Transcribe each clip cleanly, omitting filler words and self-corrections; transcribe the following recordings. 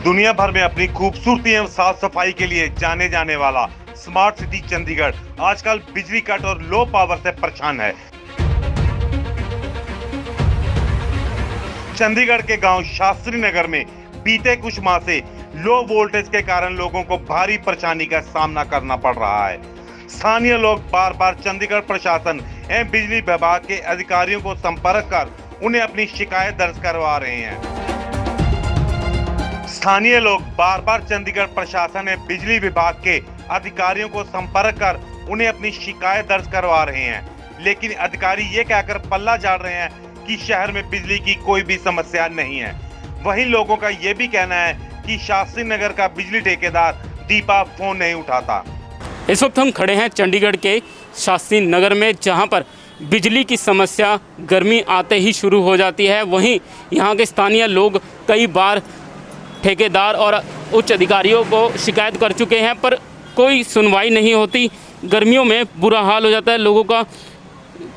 दुनिया भर में अपनी खूबसूरती एवं साफ सफाई के लिए जाने जाने वाला स्मार्ट सिटी चंडीगढ़ आजकल बिजली कट और लो पावर से परेशान है। चंडीगढ़ के गांव शास्त्री नगर में बीते कुछ माह से लो वोल्टेज के कारण लोगों को भारी परेशानी का सामना करना पड़ रहा है। स्थानीय लोग बार बार चंडीगढ़ प्रशासन एवं बिजली विभाग के अधिकारियों को संपर्क कर उन्हें अपनी शिकायत दर्ज करवा रहे हैं। स्थानीय लोग बार बार चंडीगढ़ प्रशासन एवं बिजली विभाग के अधिकारियों को संपर्क कर उन्हें अपनी शिकायत दर्ज करवा रहे हैं, लेकिन अधिकारी ये कहकर पल्ला झाड़ रहे हैं कि शहर में बिजली की कोई भी समस्या नहीं है। वहीं लोगों का ये भी कहना है कि शास्त्री नगर का बिजली ठेकेदार दीपा फोन नहीं उठाता। इस वक्त हम खड़े हैं चंडीगढ़ के शास्त्री नगर में, जहां पर बिजली की समस्या गर्मी आते ही शुरू हो जाती है। वहीं यहां के स्थानीय लोग कई बार ठेकेदार और उच्च अधिकारियों को शिकायत कर चुके हैं, पर कोई सुनवाई नहीं होती। गर्मियों में बुरा हाल हो जाता है लोगों का।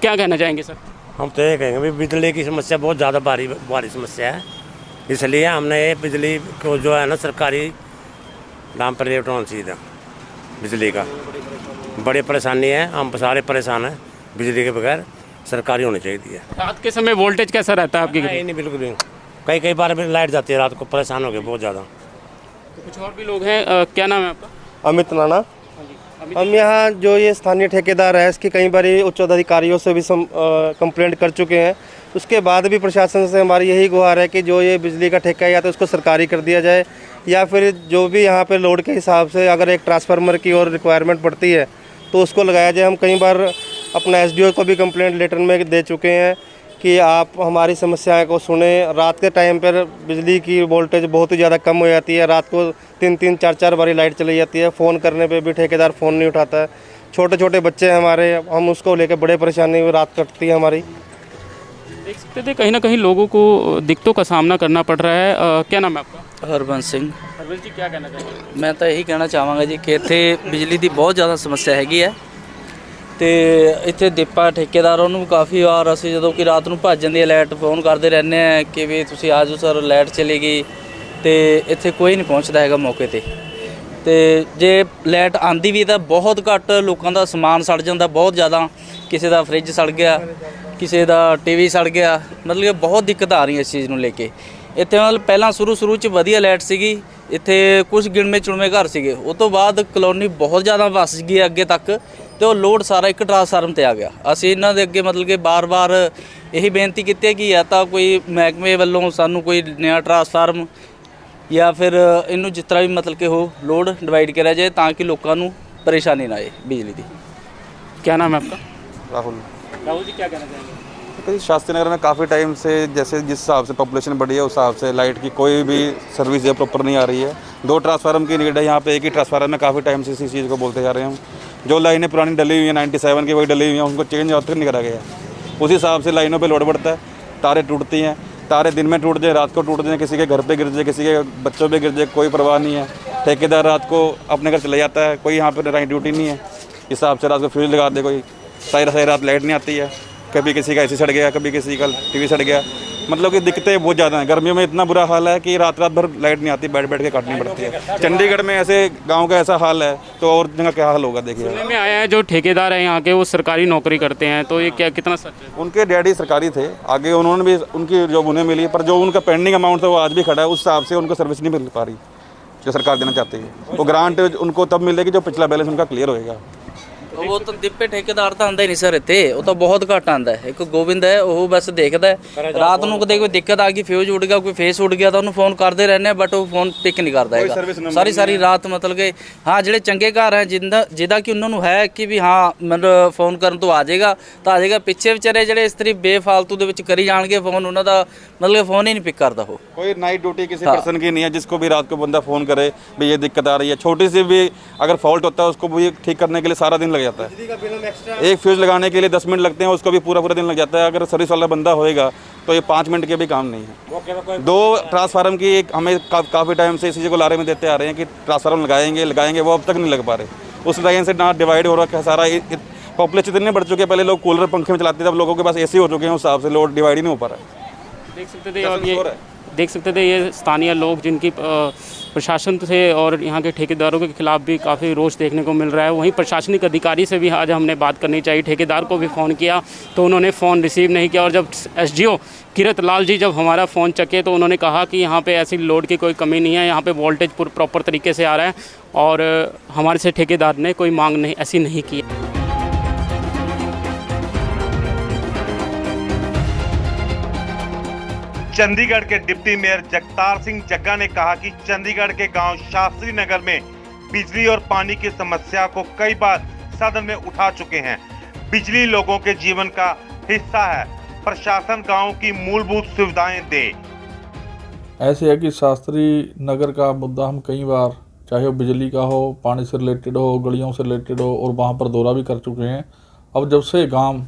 क्या कहना चाहेंगे सर? हम तो ये कहेंगे बिजली की समस्या बहुत ज़्यादा भारी समस्या है, इसलिए हमने ये बिजली को जो है ना सरकारी नाम पर रेट होना चाहिए था। बिजली का बड़ी परेशानी है, हम सारे परेशान हैं। बिजली के बगैर सरकारी होनी चाहिए। रात के समय वोल्टेज कैसा रहता है आपकी? नहीं, बिल्कुल नहीं। कई बार लाइट जाती है रात को, परेशान हो गए बहुत ज़्यादा। तो कुछ और भी लोग हैं। क्या नाम है आपका? अमित नाना। हम यहाँ जो ये स्थानीय ठेकेदार है इसकी कई बार उच्च अधिकारियों से भी कंप्लेंट कर चुके हैं। उसके बाद भी प्रशासन से हमारी यही गुहार है कि जो ये बिजली का ठेका है या तो उसको सरकारी कर दिया जाए, या फिर जो भी यहाँ पे लोड के हिसाब से अगर एक ट्रांसफार्मर की और रिक्वायरमेंट पड़ती है तो उसको लगाया जाए। हम कई बार अपना एसडीओ को भी कंप्लेंट लेटर में दे चुके हैं कि आप हमारी समस्याएं को सुने। रात के टाइम पर बिजली की वोल्टेज बहुत ही ज़्यादा कम हो जाती है। रात को 3-3, 4-4 बारी लाइट चली जाती है। फ़ोन करने पे भी ठेकेदार फ़ोन नहीं उठाता है। छोटे छोटे बच्चे हैं हमारे, हम उसको लेकर बड़े परेशानी हुई, रात कटती है हमारी। देख सकते थे कहीं ना कहीं लोगों को दिक्कतों का सामना करना पड़ रहा है। क्या नाम है आपका? हरबंस सिंह। हरबंस जी, क्या कहना चाहेंगे? मैं ਤਾਂ ਇਹੀ ਕਹਿਣਾ ਚਾਹਾਂਗਾ ਜੀ ਕਿ ਇੱਥੇ ਬਿਜਲੀ ਦੀ ਬਹੁਤ ਜ਼ਿਆਦਾ ਸਮੱਸਿਆ ਹੈਗੀ ਹੈ ਤੇ ਇੱਥੇ ਦੀਪਾ ਠੇਕੇਦਾਰ ਉਹਨੂੰ ਕਾਫੀ ਵਾਰ ਅਸੀਂ ਜਦੋਂ ਕਿ ਰਾਤ ਨੂੰ ਭੱਜ ਜਾਂਦੀ ਹੈ ਲਾਈਟ ਫੋਨ ਕਰਦੇ ਰਹਿੰਦੇ ਆ ਕਿ ਵੀ ਤੁਸੀਂ ਆ ਜਾਓ ਸਰ, ਲਾਈਟ ਚਲੀ ਗਈ, ਤੇ ਇੱਥੇ ਕੋਈ ਨਹੀਂ ਪਹੁੰਚਦਾ ਹੈਗਾ ਮੌਕੇ ਤੇ ਜੇ ਲਾਈਟ ਆਂਦੀ ਵੀ ਤਾਂ ਬਹੁਤ ਘੱਟ ਲੋਕਾਂ ਦਾ ਸਮਾਨ ਸੜ ਜਾਂਦਾ, ਬਹੁਤ ਜ਼ਿਆਦਾ। ਕਿਸੇ ਦਾ ਫ੍ਰਿਜ ਸੜ ਗਿਆ, ਕਿਸੇ ਦਾ ਟੀਵੀ ਸੜ ਗਿਆ, ਮਤਲਬ ਕਿ ਬਹੁਤ ਦਿੱਕਤ ਆ ਰਹੀ ਹੈ ਇਸ ਚੀਜ਼ ਨੂੰ ਲੈ ਕੇ। ਇੱਥੇ ਮਤਲਬ ਪਹਿਲਾਂ ਸ਼ੁਰੂ 'ਚ ਵਧੀਆ ਲਾਈਟ ਸੀਗੀ, ਇੱਥੇ ਕੁਝ ਗਿਣਵੇਂ ਚੁਣਵੇਂ ਘਰ ਸੀਗੇ, ਉਸ ਤੋਂ ਬਾਅਦ ਕਲੋਨੀ ਬਹੁਤ ਜ਼ਿਆਦਾ ਵੱਸ ਗਈ ਅੱਗੇ ਤੱਕ, ਤੇ ਉਹ ਲੋਡ ਸਾਰਾ ਇੱਕ ਟਰਾਂਸਫਾਰਮ ਤੇ ਆ ਗਿਆ। ਅਸੀਂ ਇਹਨਾਂ ਦੇ ਅੱਗੇ ਮਤਲਬ ਕਿ ਬਾਰ-ਬਾਰ ਇਹੀ ਬੇਨਤੀ ਕੀਤੀ ਹੈ ਕਿ ਜਾਂ ਤਾਂ ਕੋਈ ਮਹਿਕਮੇ ਵੱਲੋਂ ਸਾਨੂੰ ਕੋਈ ਨਵਾਂ ਟਰਾਂਸਫਾਰਮ ਜਾਂ ਫਿਰ ਇਹਨੂੰ ਜਿਸ ਤਰ੍ਹਾਂ ਵੀ ਮਤਲਬ ਕਿ ਉਹ ਲੋਡ ਡਿਵਾਈਡ ਕਰਿਆ ਜਾਏ ਤਾਂ ਕਿ ਲੋਕਾਂ ਨੂੰ ਪਰੇਸ਼ਾਨੀ ਨਾ ਆਏ बिजली की। क्या नाम है आपका? राहुल। राहुल जी, क्या कहना चाहेंगे? शास्त्री नगर में काफ़ी टाइम से जैसे जिस हिसाब से पॉपुलेशन बढ़ी है उस हिसाब से लाइट की कोई भी सर्विस जो प्रॉपर नहीं आ रही है। 2 ट्रांसफार्मर की नीड है यहाँ पे। एक ही ट्रांसफार्मर में काफ़ी टाइम से इसी चीज़ को बोलते जा रहे हैं हम। जो लाइनें पुरानी डली हुई हैं 97 की वही डली हुई हैं, उनको चेंज और नहीं करा गया। उसी हिसाब से लाइनों पर लोड बढ़ता है, तारें टूटती हैं। तारें दिन में टूट जाए, रात को टूट जाए, किसी के घर पे गिर जाए, किसी के बच्चों पे गिर जाए, कोई परवाह नहीं है। ठेकेदार रात को अपने घर चले जाता है, कोई यहाँ पर नाइट ड्यूटी नहीं है। हिसाब से रात को फ्यूज लगा दे कोई, सारी रात लाइट नहीं आती है। कभी किसी का एसी सड़ गया, कभी किसी का टीवी सड़ गया, मतलब कि दिक्कतें बहुत ज़्यादा हैं। गर्मियों में इतना बुरा हाल है कि रात भर लाइट नहीं आती, बैठ के काटनी पड़ती है। चंडीगढ़ में ऐसे गांव का ऐसा हाल है तो और जगह क्या हाल होगा देखिए। सुनने में आया है जो ठेकेदार है यहाँ के वो सरकारी नौकरी करते हैं, तो ये क्या कितना सच है? उनके डैडी सरकारी थे, आगे उन्होंने भी उनकी जॉब उन्हें मिली, पर जो उनका पेंडिंग अमाउंट था वो आज भी खड़ा है। उस हिसाब से उनको सर्विस नहीं मिल पा रही जो सरकार देना चाहती है। वो ग्रांट उनको तब मिलेगी जो पिछला बैलेंस उनका क्लियर होएगा। ਉਹ ਤਾਂ ਦੀਪੇ ਠੇਕੇਦਾਰ ਤਾਂ ਆਉਂਦਾ ਹੀ ਨਹੀਂ ਸਰ ਇੱਥੇ, ਉਹ ਤਾਂ ਬਹੁਤ ਘੱਟ ਆਉਂਦਾ ਹੈ। ਇੱਕ ਗੋਬਿੰਦ ਹੈ, ਉਹ ਬਸ ਦੇਖਦਾ ਰਾਤ ਨੂੰ ਕਦੇ ਕੋਈ ਦਿੱਕਤ ਆ ਗਈ, ਫਿਊਜ਼ ਉੱਡ ਗਿਆ, ਕੋਈ ਫੇਸ ਉੱਡ ਗਿਆ ਤਾਂ ਉਹਨੂੰ ਫੋਨ ਕਰਦੇ ਰਹਿੰਦੇ ਆ, ਬਟ ਉਹ ਫੋਨ ਪਿਕ ਨਹੀਂ ਕਰਦਾ ਹੈਗਾ ਸਾਰੀ ਰਾਤ। ਮਤਲਬ ਕਿ ਹਾਂ ਜਿਹੜੇ ਚੰਗੇ ਘਰ ਹੈ ਜਿਹਦਾ ਕਿ ਉਹਨਾਂ ਨੂੰ ਹੈ ਕਿ ਵੀ ਹਾਂ ਮਤਲਬ ਫੋਨ ਕਰਨ ਤੋਂ ਆ ਜਾਏਗਾ ਤਾਂ ਆ ਜਾਏਗਾ, ਪਿੱਛੇ ਵਿਚਾਰੇ ਜਿਹੜੇ ਇਸ ਤਰੀ ਬੇਫਾਲਤੂ ਦੇ ਵਿੱਚ ਕਰੀ ਜਾਣਗੇ ਫੋਨ, ਉਹਨਾਂ ਦਾ ਮਤਲਬ ਫੋਨ ही नहीं पिक करता हो। कोई नाइट ड्यूटी किसी पर्सन की नहीं है जिसको भी रात को बंदा फ़ोन करे भाई ये दिक्कत आ रही है। छोटी सी भी अगर फॉल्ट होता है उसको भी ठीक करने के लिए सारा दिन लग जाता है। एक फ्यूज़ लगाने के लिए 10 मिनट लगते हैं, उसको भी पूरा दिन लग जाता है। अगर सर्विस वाला बंदा होएगा तो ये 5 मिनट के भी काम नहीं है। 2 ट्रांसफार्मर की एक हमें काफ़ी टाइम से इसी को लारे में देते आ रहे हैं कि ट्रांसफार्मर लगाएंगे, वो अब तक नहीं लग पा रहे। उस लाइन से ना डिवाइड हो रखा है सारा। पॉपुलेशन इतने बढ़ चुके हैं, पहले लोग कूलर पंखे में चलाते थे, अब लोगों के पास एसी हो चुके हैं, उस हिसाब से लोड डिवाइड ही नहीं हो पा रहा है। देख सकते थे और ये देख सकते थे ये स्थानीय लोग जिनकी प्रशासन से और यहाँ के ठेकेदारों के खिलाफ भी काफ़ी रोष देखने को मिल रहा है। वहीं प्रशासनिक अधिकारी से भी आज हमने बात करनी चाहिए। ठेकेदार को भी फ़ोन किया तो उन्होंने फ़ोन रिसीव नहीं किया, और जब एसडीओ किरत लाल जी जब हमारा फ़ोन चके तो उन्होंने कहा कि यहाँ पे ऐसी लोड की कोई कमी नहीं है, यहाँ पे वोल्टेज प्रॉपर तरीके से आ रहा है, और हमारे से ठेकेदार ने कोई मांग नहीं ऐसी नहीं की। चंडीगढ़ के डिप्टी मेयर जगतार सिंह जग्गा ने कहा कि चंडीगढ़ के गांव शास्त्री नगर में बिजली और पानी की समस्या को कई बार सदन में उठा चुके हैं। बिजली लोगों के जीवन का हिस्सा है, प्रशासन गांव की मूलभूत सुविधाएं दे। ऐसे है कि शास्त्री नगर का मुद्दा हम कई बार, चाहे वो बिजली का हो, पानी से रिलेटेड हो, गलियों से रिलेटेड हो, और वहाँ पर दौरा भी कर चुके हैं। अब जब से गांव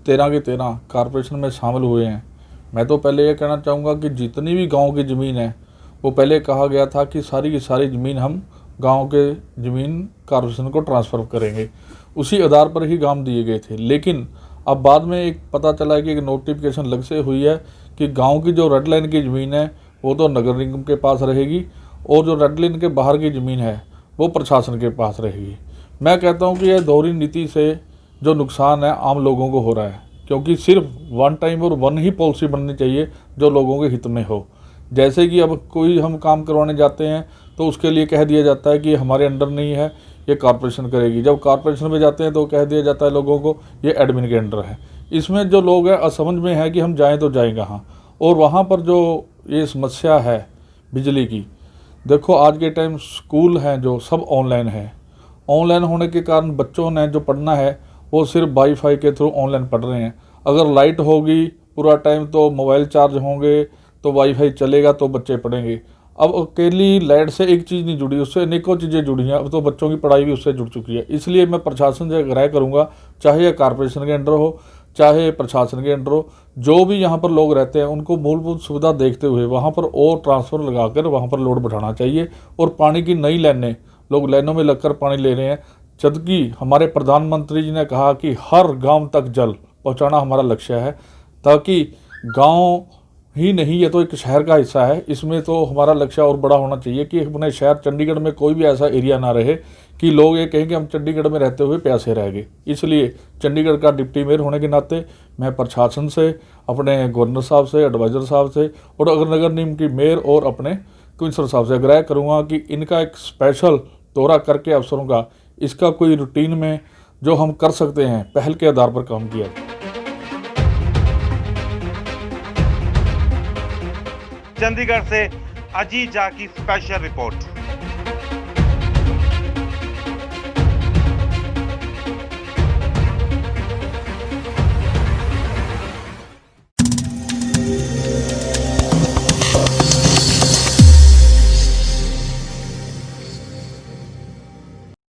13 के 13 कॉरपोरेशन में शामिल हुए हैं, मैं तो पहले ये कहना चाहूँगा कि जितनी भी गांव की ज़मीन है, वो पहले कहा गया था कि सारी की सारी ज़मीन हम गांव के ज़मीन कॉरपोरेशन को ट्रांसफ़र करेंगे, उसी आधार पर ही गांव दिए गए थे। लेकिन अब बाद में एक पता चला है कि एक नोटिफिकेशन लग से हुई है कि गांव की जो रेड लाइन की ज़मीन है वो तो नगर निगम के पास रहेगी, और जो रेड लाइन के बाहर की ज़मीन है वो प्रशासन के पास रहेगी। मैं कहता हूँ कि यह दोहरी नीति से जो नुकसान है आम लोगों को हो रहा है, क्योंकि सिर्फ वन टाइम और वन ही पॉलिसी बननी चाहिए जो लोगों के हित में हो। जैसे कि अब कोई हम काम करवाने जाते हैं तो उसके लिए कह दिया जाता है कि हमारे अंडर नहीं है, ये कॉरपोरेशन करेगी। जब कॉरपोरेशन में जाते हैं तो कह दिया जाता है लोगों को ये एडमिन के अंडर है। इसमें जो लोग हैं असमझ में है कि हम जाएं तो जाएं कहाँ। और वहाँ पर जो ये समस्या है बिजली की, देखो आज के टाइम स्कूल हैं जो सब ऑनलाइन है। ऑनलाइन होने के कारण बच्चों ने जो पढ़ना है वो सिर्फ वाईफाई के थ्रू ऑनलाइन पढ़ रहे हैं। अगर लाइट होगी पूरा टाइम तो मोबाइल चार्ज होंगे तो वाईफाई चलेगा तो बच्चे पढ़ेंगे। अब अकेली लाइट से एक चीज़ नहीं जुड़ी, उससे अनेकों चीज़ें जुड़ी हैं। अब तो बच्चों की पढ़ाई भी उससे जुड़ चुकी है। इसलिए मैं प्रशासन से आग्रह करूँगा, चाहे यह कॉरपोरेशन के अंडर हो चाहे प्रशासन के अंडर हो, जो भी यहाँ पर लोग रहते हैं उनको मूलभूत सुविधा देखते हुए वहाँ पर और ट्रांसफ़र लगाकर वहाँ पर लोड बढ़ाना चाहिए। और पानी की नई लाइनें, लोग लाइनों में लगकर पानी ले रहे हैं, जबकि हमारे प्रधानमंत्री जी ने कहा कि हर गांव तक जल पहुंचाना हमारा लक्ष्य है, ताकि गांव ही नहीं, ये तो एक शहर का हिस्सा है, इसमें तो हमारा लक्ष्य और बड़ा होना चाहिए कि अपने शहर चंडीगढ़ में कोई भी ऐसा एरिया ना रहे कि लोग ये कहें कि हम चंडीगढ़ में रहते हुए प्यासे रह गए। इसलिए चंडीगढ़ का डिप्टी मेयर होने के नाते मैं प्रशासन से, अपने गवर्नर साहब से, एडवाइज़र साहब से और अगर नगर निगम की मेयर और अपने कमिश्नर साहब से आग्रह करूँगा कि इनका एक स्पेशल दौरा करके अफसरों का इसका कोई रूटीन में जो हम कर सकते हैं पहल के आधार पर काम किया जाए। चंडीगढ़ से अजीत झा की स्पेशल रिपोर्ट।